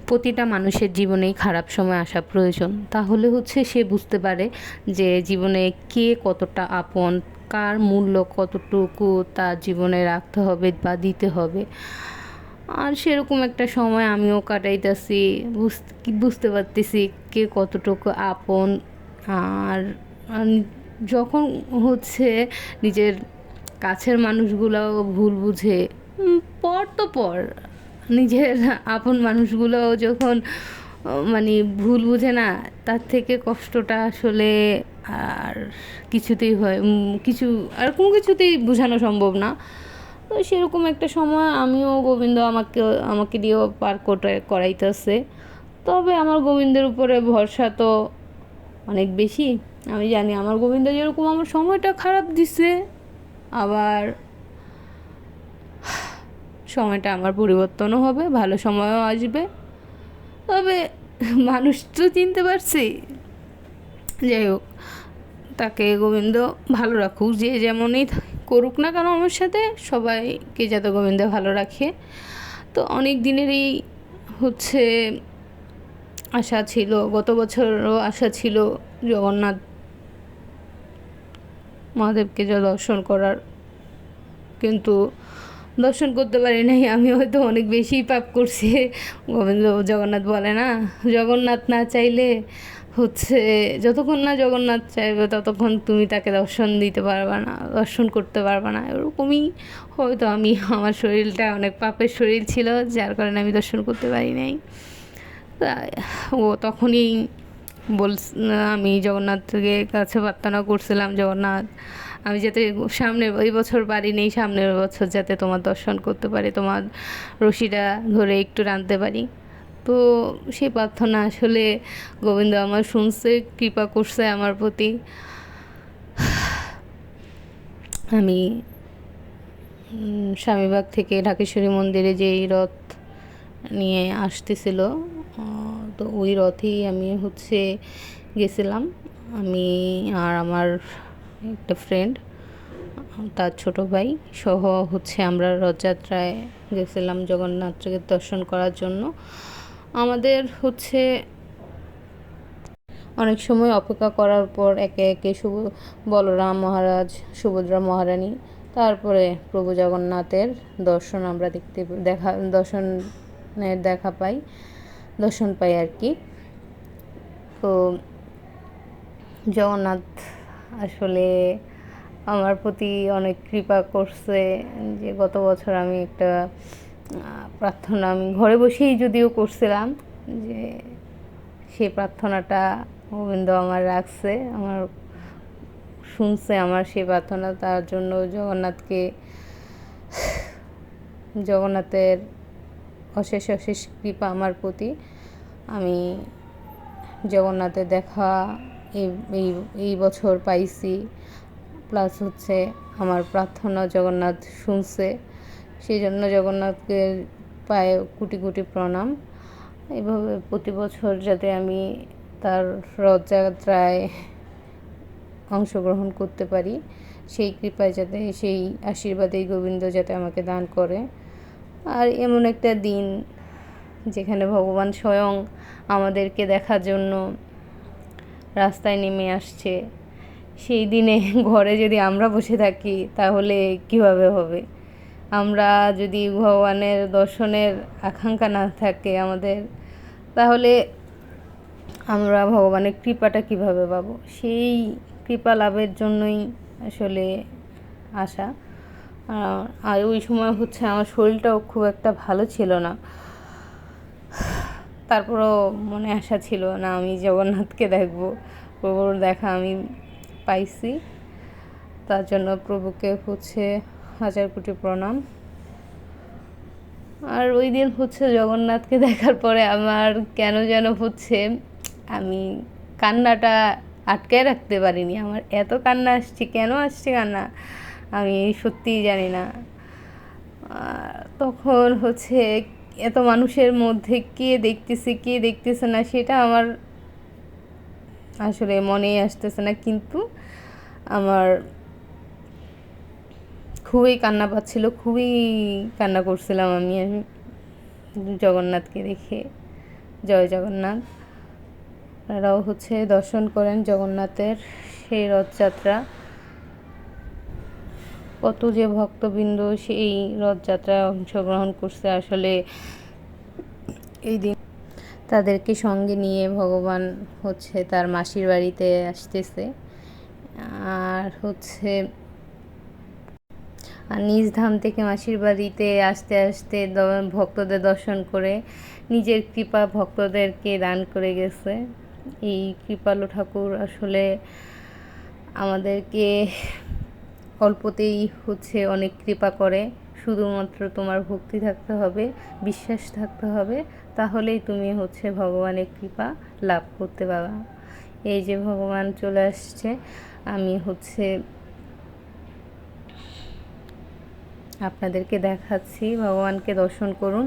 প্রতিটা মানুষের জীবনেই খারাপ সময় আসা প্রয়োজন, তাহলে হচ্ছে সে বুঝতে পারে যে জীবনে কে কতটা আপন, কার মূল্য কতটুকু তার জীবনে রাখতে হবে বা দিতে হবে। আর সেরকম একটা সময় আমিও কাটাইতেছি, বুঝতে পারতেছি কে কতটুকু আপন। আর আর যখন হচ্ছে নিজের কাছের মানুষগুলোও ভুল বুঝে, পর তো পর নিজের আপন মানুষগুলোও যখন মানে ভুল বুঝে না, তার থেকে কষ্টটা আসলে আর কিছুতেই হয় কিছু আর কোনো কিছুতেই বোঝানো সম্ভব না। তো সেরকম একটা সময় আমিও গোবিন্দ আমাকে দিয়েও পার করাইতেছে। তবে আমার গোবিন্দের উপরে ভরসা তো অনেক বেশি। আমি জানি আমার গোবিন্দ যেরকম আমার সময়টা খারাপ দিছে, আবার সময়টা আমার পরিবর্তনও হবে, ভালো সময়ও আসবে। তবে মানুষ তো চিনতে পারছি। যাই হোক, তাকে গোবিন্দ ভালো রাখুক, যে যেমনই করুক না কেন আমার সাথে, সবাইকে যাতে গোবিন্দ ভালো রাখে। তো অনেক দিনেরই হচ্ছে আশা ছিল, গত বছরও আশা ছিল জগন্নাথ মহাদেবকে যা দর্শন করার, কিন্তু দর্শন করতে পারি নাই। আমি হয়তো অনেক বেশি পাপ করছি। গোবিন্দ জগন্নাথ বলে না, জগন্নাথ না চাইলে হচ্ছে, যতক্ষণ না জগন্নাথ চাইবে ততক্ষণ তুমি তাকে দর্শন দিতে পারবে না, দর্শন করতে পারবে না। এরকমই হয়তো আমার শরীরটা অনেক পাপের শরীর ছিল, যার কারণে আমি দর্শন করতে পারি নাই। ও তখনই বল আমি জগন্নাথকে কাছে প্রার্থনা করছিলাম, জগন্নাথ আমি যাতে সামনে, এই বছর পারি নেই, সামনের বছর যাতে তোমার দর্শন করতে পারি, তোমার রশিটা ধরে একটু টানতে পারি। তো সেই প্রার্থনা আসলে গোবিন্দ আমার শুনছে, কৃপা করছে আমার প্রতি। আমি স্বামীবাগ থেকে ঢাকেশ্বরী মন্দিরে যেই রথ নিয়ে আসতেছিল, তো ওই রথেই আমি হচ্ছে গেছিলাম। আমি আর আমার একটা ফ্রেন্ড, তার ছোট ভাই সহ হচ্ছে আমরা রথযাত্রায় গেছিলাম জগন্নাথকে দর্শন করার জন্য। আমাদের হচ্ছে অনেক সময় অপেক্ষা করার পর একে একে বলরাম মহারাজ, সুভদ্রা মহারানী, তারপরে প্রভু জগন্নাথের দর্শন আমরা দর্শন পাই আর কি। তো জগন্নাথ আসলে আমার প্রতি অনেক কৃপা করছে, যে গত বছর আমি একটা প্রার্থনা আমি ঘরে বসেই যদিও করছিলাম, যে সেই প্রার্থনাটা গোবিন্দ আমার রাখছে, আমার শুনছে আমার সেই প্রার্থনা। তার জন্য জগন্নাথের অশেষ অশেষ কৃপা আমার প্রতি। আমি জগন্নাথের দেখা এই এই এই বছর পাইছি, প্লাস হচ্ছে আমার প্রার্থনা জগন্নাথ শুনছে, সেই জন্য জগন্নাথকে পায়ে কোটি কোটি প্রণাম। এইভাবে প্রতি বছর যাতে আমি তার রথযাত্রায় অংশগ্রহণ করতে পারি, সেই কৃপায় যাতে, সেই আশীর্বাদেই গোবিন্দ যাতে আমাকে দান করে। আর এমন একটা দিন যেখানে ভগবান স্বয়ং আমাদেরকে দেখার জন্য রাস্তায় নেমে আসছে, সেই দিনে ঘরে যদি আমরা বসে থাকি তাহলে কিভাবে হবে? আমরা যদি ভগবানের দর্শনের আকাঙ্ক্ষা না থাকে আমাদের, তাহলে আমরা ভগবানের কৃপাটা কিভাবে পাবো? সেই কৃপা লাভের জন্যই আসলে আসা। আর ওই সময় হচ্ছে আমার শরীরটাও খুব একটা ভালো ছিল না, তারপরও মনে আশা ছিল না আমি জগন্নাথকে দেখবো। প্রভুর দেখা আমি পাইছি, তার জন্য প্রভুকে হচ্ছে হাজার কোটি প্রণাম। আর ওই দিন হচ্ছে জগন্নাথকে দেখার পরে আমার কেন যেন হচ্ছে, আমি কান্নাটা আটকায় রাখতে পারিনি। আমার এত কান্না আসছে, কেন আসছে কান্না আমি সত্যিই জানি না। তখন হচ্ছে এত মানুষের মধ্যে কে দেখতেছে না সেটা আমার আসলে মনেই আসতেছে না, কিন্তু আমার খুবই কান্না পাচ্ছিল, খুবই কান্না করছিলাম আমি জগন্নাথকে দেখে। জয় জগন্নাথ। আপনারাও হচ্ছে দর্শন করেন জগন্নাথের সেই রথযাত্রা। কত যে ভক্তবৃন্দ সেই রথযাত্রায় অংশগ্রহণ করছে, আসলে এই দিন তাদেরকে সঙ্গে নিয়ে ভগবান হচ্ছে তার মাসির বাড়িতে আসতেছে। আর হচ্ছে নিজ ধাম থেকে মাসির বাড়িতে আসতে আসতে ভক্তদের দর্শন করে নিজের কৃপা ভক্তদেরকে দান করে গেছে। এই কৃপালু ঠাকুর আসলে আমাদেরকে অল্পতেই হচ্ছে অনেক কৃপা করে। শুধুমাত্র তোমার ভক্তি থাকতে হবে, বিশ্বাস থাকতে হবে, তাহলেই তুমি হচ্ছে ভগবানের কৃপা লাভ করতে পারবে। এই যে ভগবান চলে আসছে, আমি হচ্ছে আপনাদেরকে দেখাচ্ছি, ভগবানকে দর্শন করুন।